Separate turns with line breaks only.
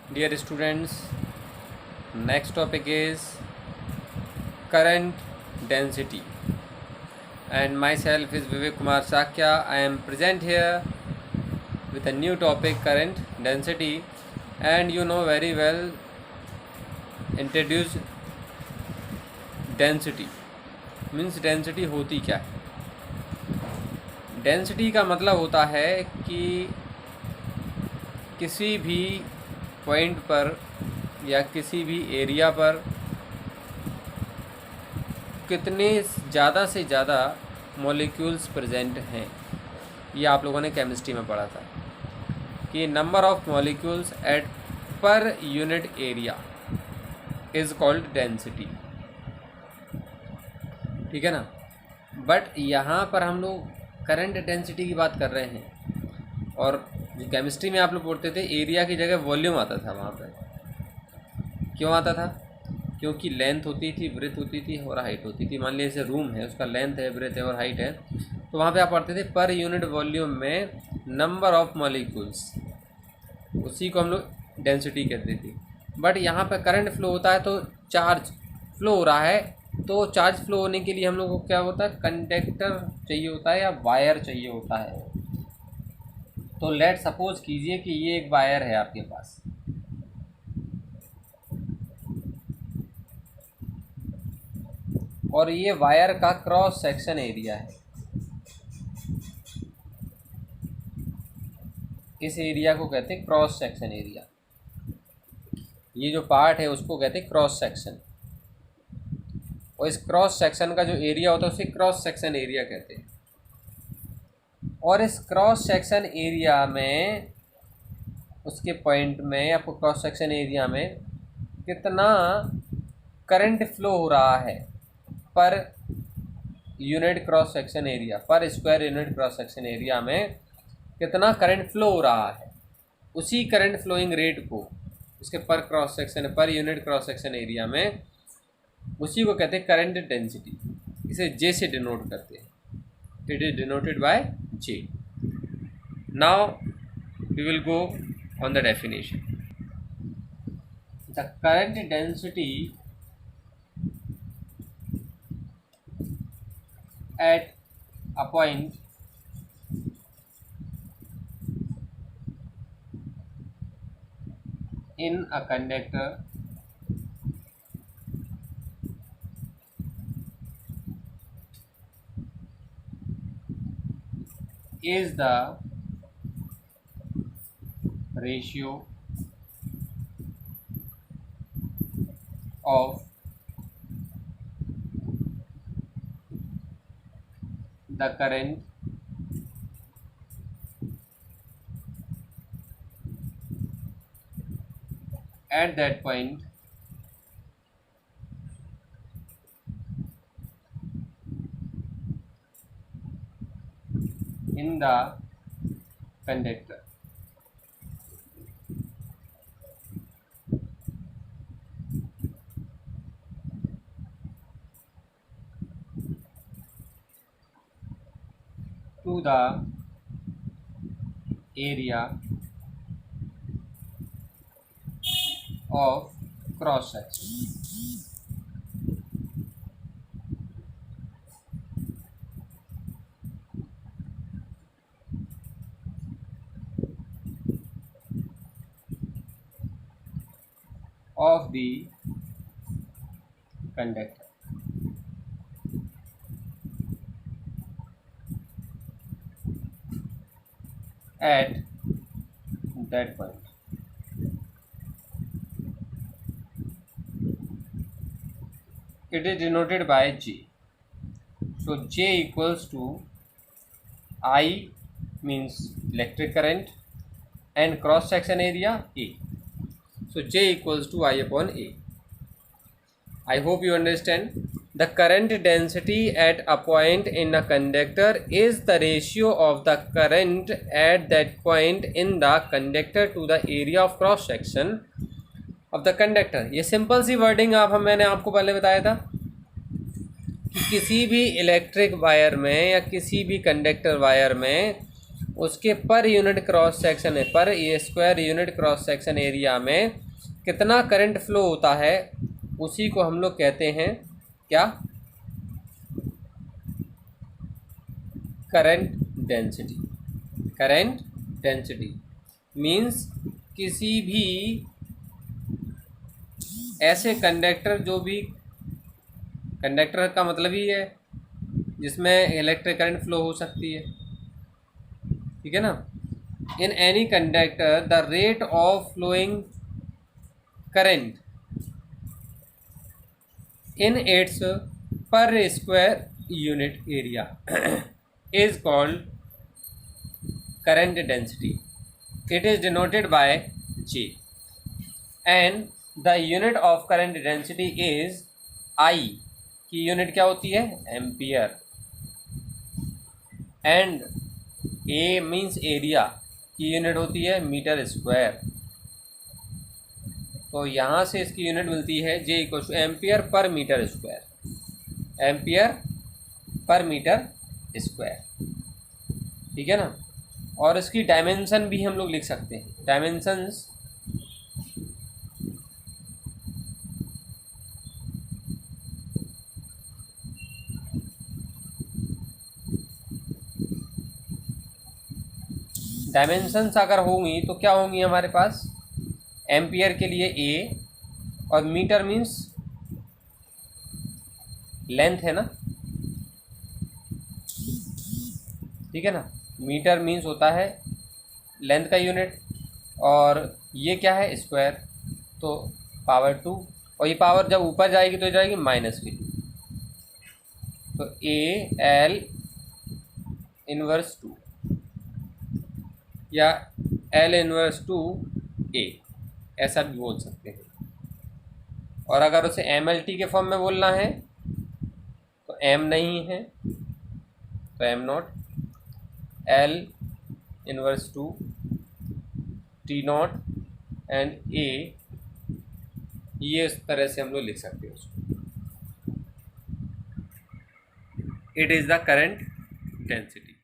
Dear students, next topic is current density, and myself is Vivek Kumar Sakya. I am present here with a new topic, current density, and you know very well introduce density means density होती क्या है। Density का मतलब होता है कि किसी भी पॉइंट पर या किसी भी एरिया पर कितने ज़्यादा से ज़्यादा मॉलिक्यूल्स प्रेजेंट हैं। ये आप लोगों ने केमिस्ट्री में पढ़ा था कि number of molecules at per unit area is called density, ठीक है ना। बट यहाँ पर हम लोग करंट डेंसिटी की बात कर रहे हैं, और जो केमिस्ट्री में आप लोग पढ़ते थे एरिया की जगह वॉल्यूम आता था वहाँ पर। क्यों आता था? क्योंकि लेंथ होती थी, ब्रेथ होती थी और हाइट होती थी। मान लीजिए जैसे रूम है, उसका लेंथ है, ब्रेथ है और हाइट है, तो वहाँ पे आप पढ़ते थे पर यूनिट वॉल्यूम में नंबर ऑफ मॉलिक्यूल्स, उसी को हम लोग डेंसिटी कहते थे। बट यहाँ पे करंट फ्लो होता है तो चार्ज फ्लो हो रहा है, तो चार्ज फ्लो होने के लिए हम लोग को क्या होता है, कंडक्टर चाहिए होता है या वायर चाहिए होता है। तो लेट सपोज कीजिए कि ये एक वायर है आपके पास, और ये वायर का क्रॉस सेक्शन एरिया है। इस एरिया को कहते हैं क्रॉस सेक्शन एरिया। ये जो पार्ट है उसको कहते हैं क्रॉस सेक्शन, और इस क्रॉस सेक्शन का जो एरिया होता है उसे क्रॉस सेक्शन एरिया कहते हैं। और इस क्रॉस सेक्शन एरिया में, उसके पॉइंट में, आपको क्रॉस सेक्शन एरिया में कितना करंट फ्लो हो रहा है पर यूनिट क्रॉस सेक्शन एरिया, पर square unit cross section area में कितना करंट फ्लो हो रहा है, उसी करंट फ्लोइंग रेट को उसके पर क्रॉस सेक्शन, पर यूनिट क्रॉस सेक्शन एरिया में, उसी को कहते हैं करंट डेंसिटी। इसे जे से डिनोट करते हैं। It is denoted by J. Now we will go on the definition. The current density at a point in a conductor is the ratio of the current at that point in the conductor. To the area of cross section. Of the conductor. At that point. It is denoted by G. So J equals to I means electric current and cross section area A. So J equals to I upon A. I hope you understand. The current density at a point in a conductor is the ratio of the current at that point in the conductor to the area of cross section of the conductor. ये simple सी wording मैंने आपको पहले बताया था कि किसी भी electric wire में या किसी भी कंडक्टर वायर में उसके पर यूनिट क्रॉस सेक्शन है, पर square unit cross section area में कितना करंट फ्लो होता है, उसी को हम लोग कहते हैं क्या, current density. Current density means किसी भी ऐसे कंडक्टर, जो भी कंडक्टर का मतलब ही है जिसमें इलेक्ट्रिक करंट फ्लो हो सकती है, ठीक है ना। In any conductor the rate of flowing current in its per square unit area is called current density. It is denoted by J, and the unit of current density is I की unit क्या होती है, ampere, and A means area की unit होती है metre square. तो यहाँ से इसकी यूनिट मिलती है J equal two ampere per metre square, ampere per metre square, ठीक है ना। और इसकी डायमेंशन भी हम लोग लिख सकते हैं, डायमेंशंस डायमेंशंस अगर होंगी तो क्या होंगी हमारे पास, एम्पियर के लिए A, और मीटर मीन्स लेंथ है ना, ठीक है ना। मीटर मीन्स होता है लेंथ का यूनिट, और ये क्या है, स्क्वायर, तो पावर 2, और ये पावर जब ऊपर जाएगी तो जाएगी माइनस की, तो AL इनवर्स 2 या L इनवर्स 2A, ऐसा भी बोल सकते हैं। और अगर उसे MLT के फॉर्म में बोलना है तो M नहीं है तो M not, L inverse 2 T not and A, ये इस तरह से हम लोग लिख सकते हैं उसको। It is the current density.